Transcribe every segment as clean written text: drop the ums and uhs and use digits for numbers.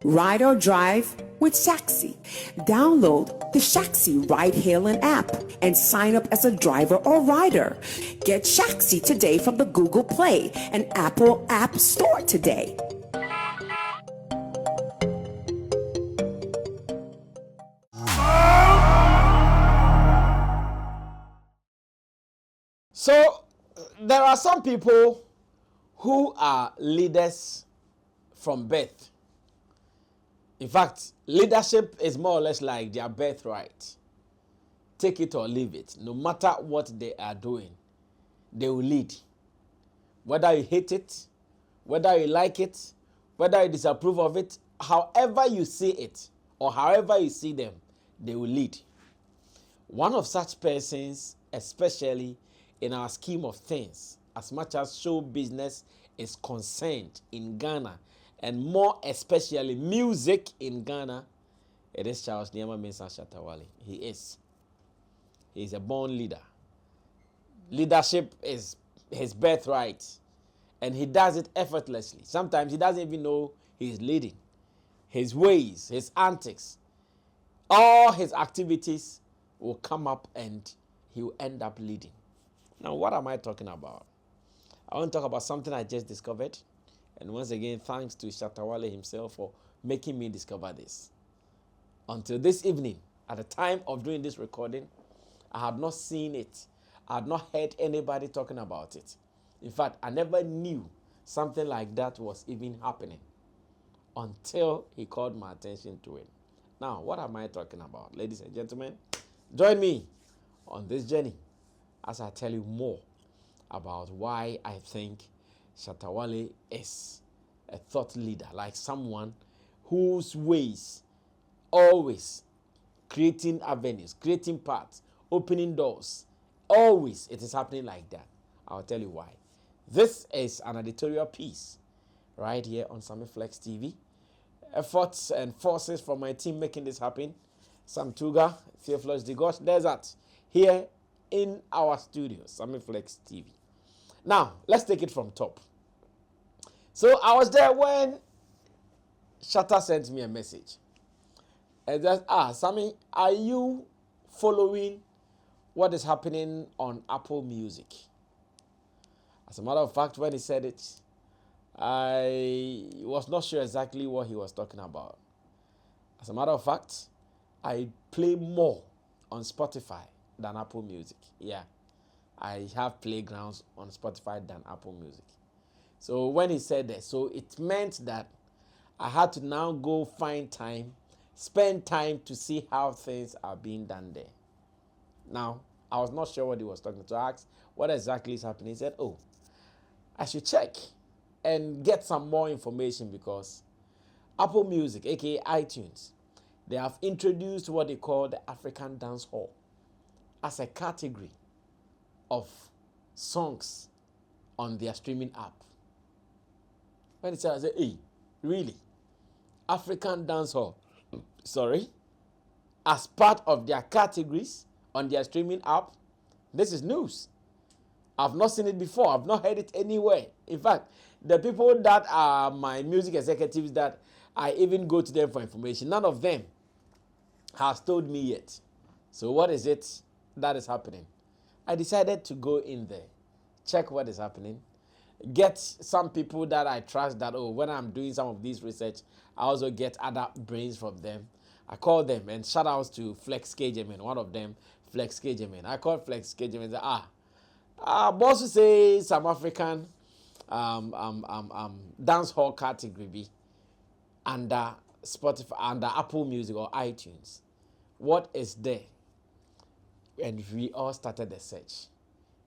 Ride or drive with Shaxi. Download the Shaxi ride-hailing app and sign up as a driver or rider. Get Shaxi today from the Google Play and Apple App Store today. So, there are some people who are leaders from birth. In fact, leadership is more or less like their birthright. Take it or leave it. No matter what they are doing, they will lead. Whether you hate it, whether you like it, whether you disapprove of it, however you see it or however you see them, they will lead. One of such persons, especially in our scheme of things, as much as show business is concerned in Ghana, and more especially music in Ghana, it is Charles Niyama Mensah Shatta Wale. He is. He is a born leader. Leadership is his birthright, and he does it effortlessly. Sometimes he doesn't even know he's leading. His ways, his antics, all his activities will come up and he will end up leading. Now, what am I talking about? I want to talk about something I just discovered. And once again, thanks to Shatta Wale himself for making me discover this. Until this evening, at the time of doing this recording, I had not seen it. I had not heard anybody talking about it. In fact, I never knew something like that was even happening until he called my attention to it. Now, what am I talking about? Ladies and gentlemen, join me on this journey as I tell you more about why I think Shatta Wale is a thought leader, like someone whose ways always creating avenues, creating paths, opening doors. Always it is happening like that. I'll tell you why. This is an editorial piece right here on Sammy Flex TV. Efforts and forces from my team making this happen. Sam Tuga, Theophilus Digosh Desert, here in our studio, Sammy Flex TV. Now, let's take it from top. So I was there when Shatta sent me a message. And just, Sammy, are you following what is happening on Apple Music? As a matter of fact, when he said it, I was not sure exactly what he was talking about. As a matter of fact, I play more on Spotify than Apple Music. Yeah, I have playgrounds on Spotify than Apple Music. So when he said that, so it meant that I had to now go find time, spend time to see how things are being done there. Now, I was not sure what he was talking to. I asked what exactly is happening. He said, oh, I should check and get some more information because Apple Music, aka iTunes, they have introduced what they call the African Dancehall as a category of songs on their streaming app. When it said, I said, hey, really? African Dancehall, as part of their categories on their streaming app? This is news. I've not seen it before. I've not heard it anywhere. In fact, the people that are my music executives that I even go to them for information, none of them has told me yet. So what is it that is happening? I decided to go in there, check what is happening, get some people that I trust that, when I'm doing some of these research, I also get other brains from them. I call them and shout outs to flexxnewspaper, one of them, flexxnewspaper. I called flexxnewspaper and said, boss say some African dance hall category be under Spotify, under Apple Music or iTunes. What is there? And we all started the search.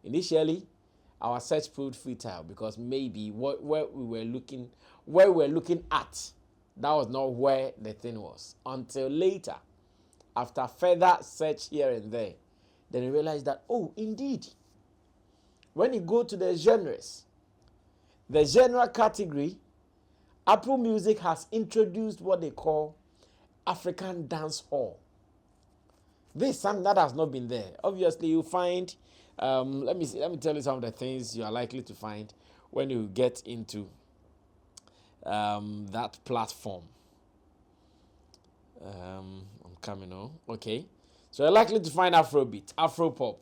Initially, our search proved futile because maybe where we were looking at, that was not where the thing was. Until later, after further search here and there, then we realized that, indeed, when you go to the genres, the genre category, Apple Music has introduced what they call African Dancehall. This is something that has not been there. Obviously, you find, let me tell you some of the things you are likely to find when you get into that platform. I'm coming on. Okay. So you're likely to find Afrobeat, Afropop,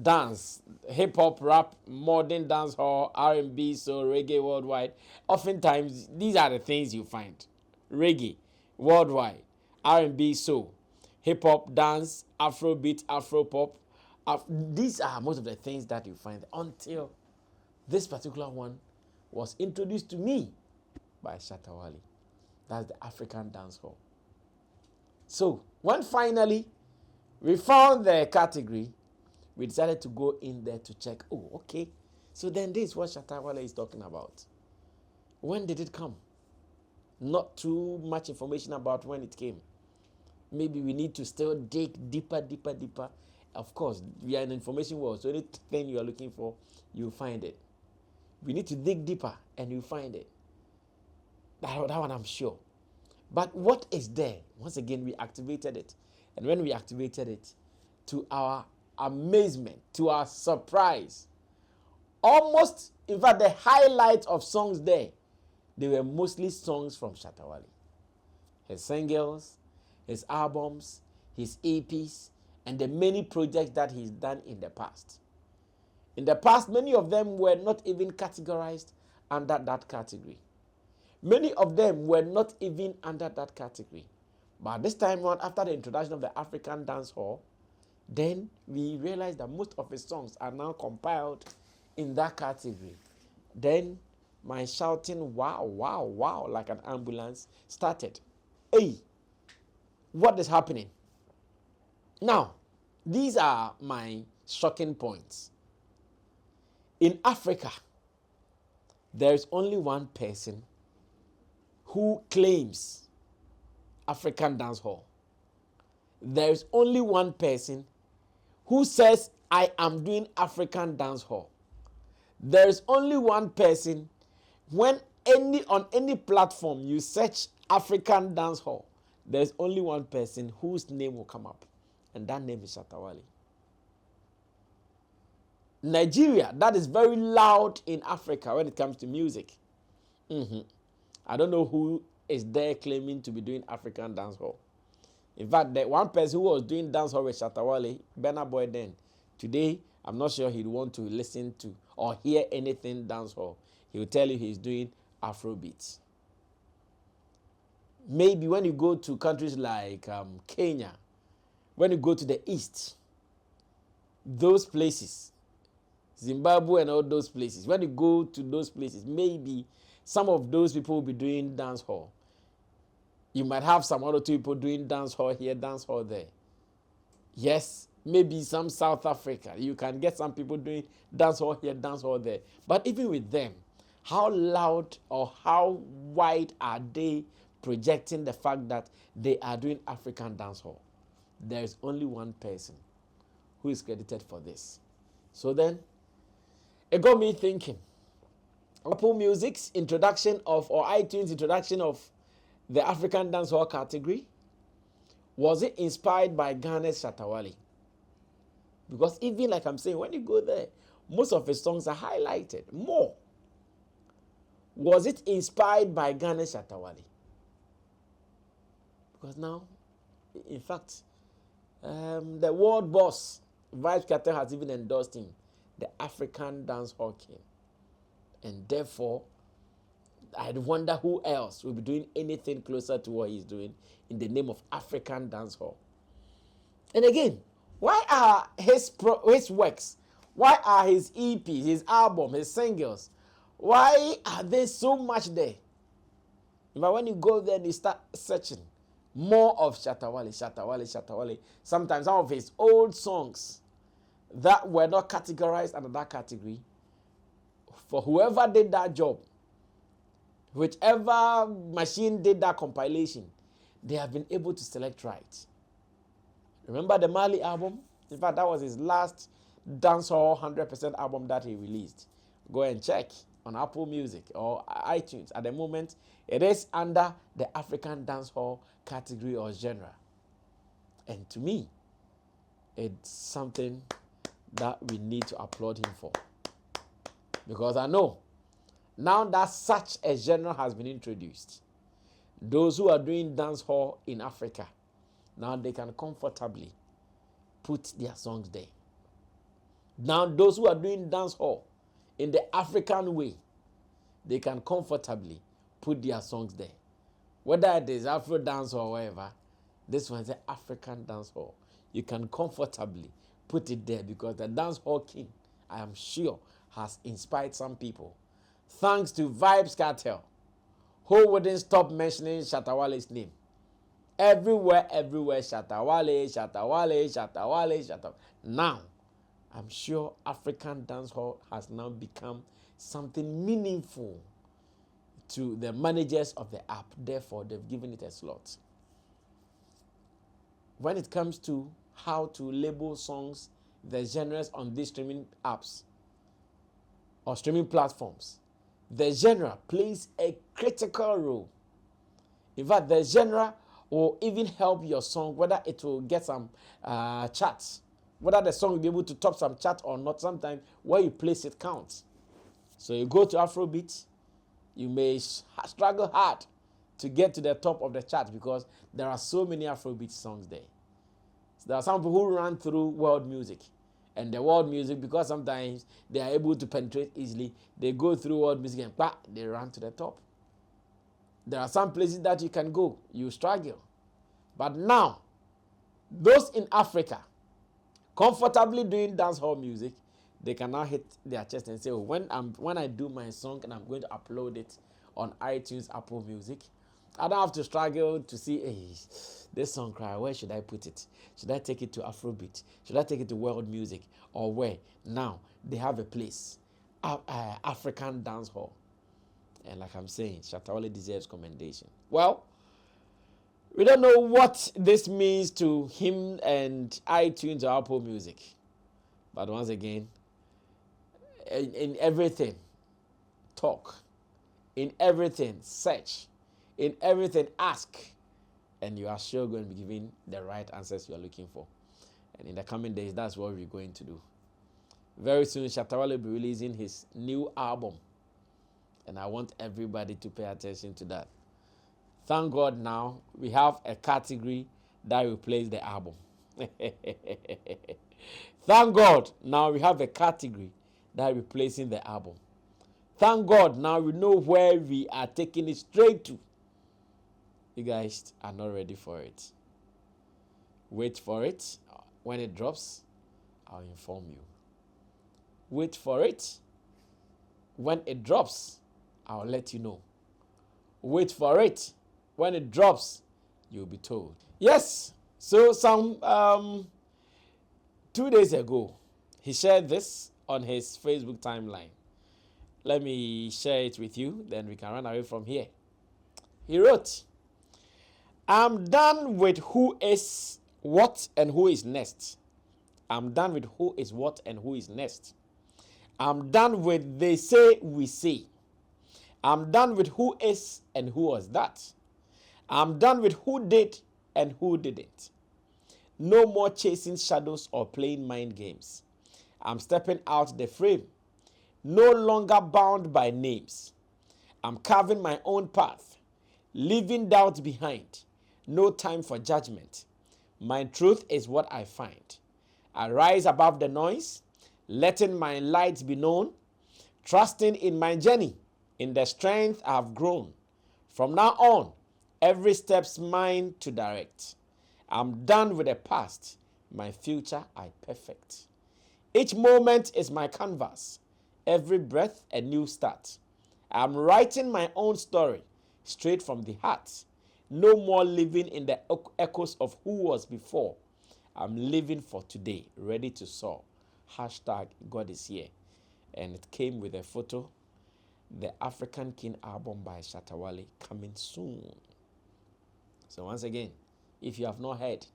dance, hip hop, rap, modern dancehall, R&B, soul, reggae worldwide. Oftentimes, these are the things you find: reggae, worldwide, R&B, soul, hip hop, dance, Afrobeat, Afropop. These are most of the things that you find until this particular one was introduced to me by Shatta Wale. That's the African dancehall. So when finally we found the category, we decided to go in there to check. Oh, okay. So then this is what Shatta Wale is talking about. When did it come? Not too much information about when it came. Maybe we need to still dig deeper. Of course, we are in information world, so anything you are looking for, you'll find it. We need to dig deeper and you'll find it. That one I'm sure. But what is there? Once again, we activated it. And when we activated it, to our amazement, to our surprise, almost, in fact, the highlight of songs there, they were mostly songs from Shatta Wale. His singles, his albums, his EPs, and the many projects that he's done in the past. In the past, many of them were not even categorized under that category. Many of them were not even under that category. But this time on, after the introduction of the African dancehall, then we realized that most of his songs are now compiled in that category. Then my shouting, wow, wow, wow, like an ambulance started. Hey, what is happening? Now, these are my shocking points. In Africa, there is only one person who claims African dancehall. There is only one person who says, I am doing African dancehall. There is only one person, when on any platform you search African dancehall, there is only one person whose name will come up, and that name is Shatta Wale. Nigeria, that is very loud in Africa when it comes to music. I don't know who is there claiming to be doing African dancehall. In fact, the one person who was doing dancehall with Shatta Wale, Burna Boy then, today, I'm not sure he'd want to listen to or hear anything dancehall. He will tell you he's doing Afrobeats. Maybe when you go to countries like Kenya, when you go to the east, those places, Zimbabwe and all those places, when you go to those places, maybe some of those people will be doing dancehall. You might have some other two people doing dancehall here, dancehall there. Yes, maybe some South Africa. You can get some people doing dancehall here, dancehall there. But even with them, how loud or how wide are they projecting the fact that they are doing African dancehall? There is only one person who is credited for this. So then, it got me thinking. Apple Music's introduction of, or iTunes introduction of the African dancehall category, was it inspired by Ghana's Shatta Wale? Because even like I'm saying, when you go there, most of his songs are highlighted more. Was it inspired by Ghana's Shatta Wale? Because now, in fact, the world boss, Vybz Kartel, has even endorsed him, the African dancehall king. And therefore, I wonder who else will be doing anything closer to what he's doing in the name of African dancehall. And again, why are his works, why are his EPs, his album, his singles, why are they so much there? But when you go there and you start searching, more of Shatta Wale, Shatta Wale, Shatta Wale. Sometimes some of his old songs that were not categorized under that category, for whoever did that job, whichever machine did that compilation, they have been able to select right. Remember the Mali album? In fact, that was his last dancehall 100% album that he released. Go and check on Apple Music or iTunes. At the moment, it is under the African dancehall category or genre. And to me, it's something that we need to applaud him for. Because I know, now that such a genre has been introduced, Those who are doing dancehall in Africa, now they can comfortably put their songs there. Now those who are doing dancehall in the African way, they can comfortably put their songs there. Whether it is Afro dance or whatever, this one is an African dancehall. You can comfortably put it there because the dancehall king, I am sure, has inspired some people. Thanks to Vibes Cartel, who wouldn't stop mentioning Shatta Wale's name. Everywhere, Shatta Wale, Shatta Wale, Shatta Wale, Shatta. Now, I'm sure African dancehall has now become something meaningful to the managers of the app. Therefore, they've given it a slot. When it comes to how to label songs, the genres on these streaming apps or streaming platforms, the genre plays a critical role. In fact, the genre will even help your song, whether it will get some charts, whether the song will be able to top some chart or not. Sometimes where you place it counts. So you go to Afrobeat, you may struggle hard to get to the top of the chart because there are so many Afrobeat songs there. So there are some people who run through world music. And the world music, because sometimes they are able to penetrate easily, they go through world music and they run to the top. There are some places that you can go, you struggle. But now, those in Africa, comfortably doing dancehall music, they can now hit their chest and say, oh, when I do my song and I'm going to upload it on iTunes, Apple Music, I don't have to struggle to see, hey, this song cry, where should I put it? Should I take it to Afrobeat? Should I take it to world music? Or where? Now, they have a place, African dancehall. And like I'm saying, Shatta Wale deserves commendation. Well, we don't know what this means to him and iTunes or Apple Music. But once again, in everything, talk. In everything, search. In everything, ask. And you are sure going to be given the right answers you are looking for. And in the coming days, that's what we're going to do. Very soon, Shatta Wale will be releasing his new album. And I want everybody to pay attention to that. Thank God now we have a category that replaces the album. Thank God now we have a category that is replacing the album. Thank God now we know where we are taking it straight to. You guys are not ready for it. Wait for it. When it drops, I'll inform you. Wait for it. When it drops, I'll let you know. Wait for it. When it drops, you'll be told. Yes. So some 2 days ago, he shared this on his Facebook timeline. Let me share it with you, then we can run away from here. He wrote, I'm done with who is what and who is next. I'm done with who is what and who is next. I'm done with they say, we say. I'm done with who is and who was that. I'm done with who did and who didn't. No more chasing shadows or playing mind games. I'm stepping out the frame. No longer bound by names. I'm carving my own path. Leaving doubt behind. No time for judgment. My truth is what I find. I rise above the noise, letting my light be known, trusting in my journey, in the strength I have grown. From now on, every step's mine to direct. I'm done with the past. My future I perfect. Each moment is my canvas. Every breath a new start. I'm writing my own story straight from the heart. No more living in the echoes of who was before. I'm living for today, ready to soar. Hashtag God is here. And it came with a photo. The African King album by Shatta Wale coming soon. So once again, if you have not heard,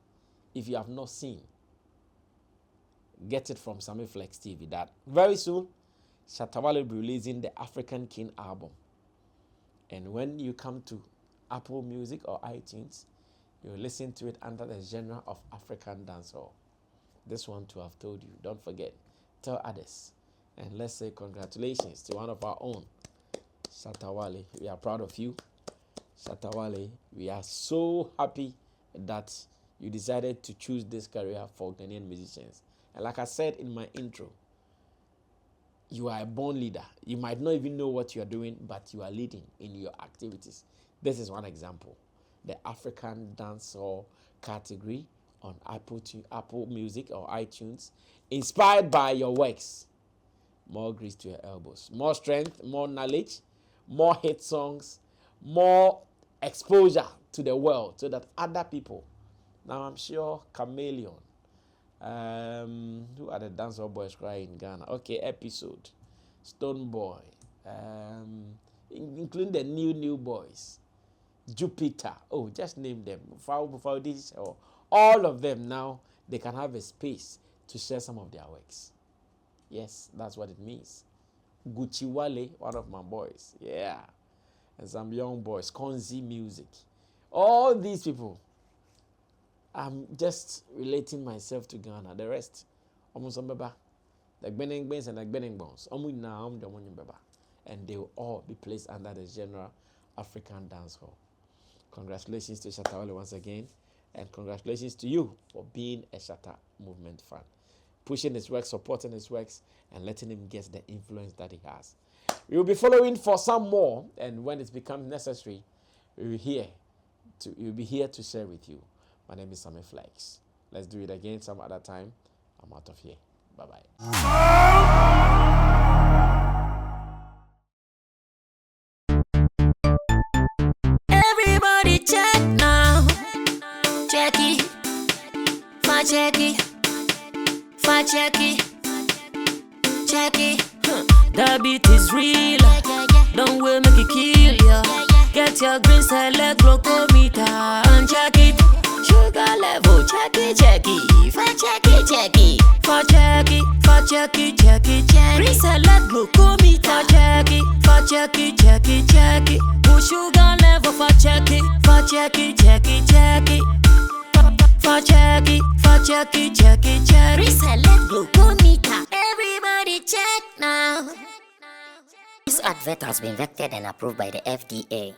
if you have not seen, get it from Sammy Flex TV. That very soon, Shatta Wale will be releasing the African King album. And when you come to Apple Music or iTunes, you listen to it under the genre of African dancehall. This one too I've told you. Don't forget. Tell others. And let's say congratulations to one of our own, Shatta Wale. We are proud of you. Shatta Wale, we are so happy that you decided to choose this career for Ghanaian musicians. And like I said in my intro, you are a born leader. You might not even know what you are doing, but you are leading in your activities. This is one example. The African dancehall category on Apple Music or iTunes, inspired by your works. More grease to your elbows. More strength, more knowledge, more hit songs, more exposure to the world so that other people. Now I'm sure Chameleon. Who are the dancehall boys crying in Ghana? Okay, Episode, Stone Boy, including the new boys, Jupiter. Oh, just name them. Before this, or all of them now, they can have a space to share some of their works. Yes, that's what it means. Gucci Wale, one of my boys. Yeah. And some young boys, Konzi Music. All these people. I'm just relating myself to Ghana. The rest, almost the Gbening Bens and the Gbening Bones. And they will all be placed under the general African dancehall. Congratulations to Shatta Wale once again. And congratulations to you for being a Shatta movement fan. Pushing his work, supporting his works, and letting him get the influence that he has. We will be following for some more, and when it becomes necessary, we will be here to share with you. My name is Sammy Flex. Let's do it again some other time. I'm out of here. Bye-bye. Everybody check now. Check it. Check it. Check it. Check it. The beat is real. Don't wait, make it kill ya. Get your green select glucometer and check it. Sugar level, check it. Check it. Check it. Check it. Green select glucometer. Check it. Push sugar level for check it. Check it. Reselect glucometer. Everybody check now. This advert has been vetted and approved by the FDA.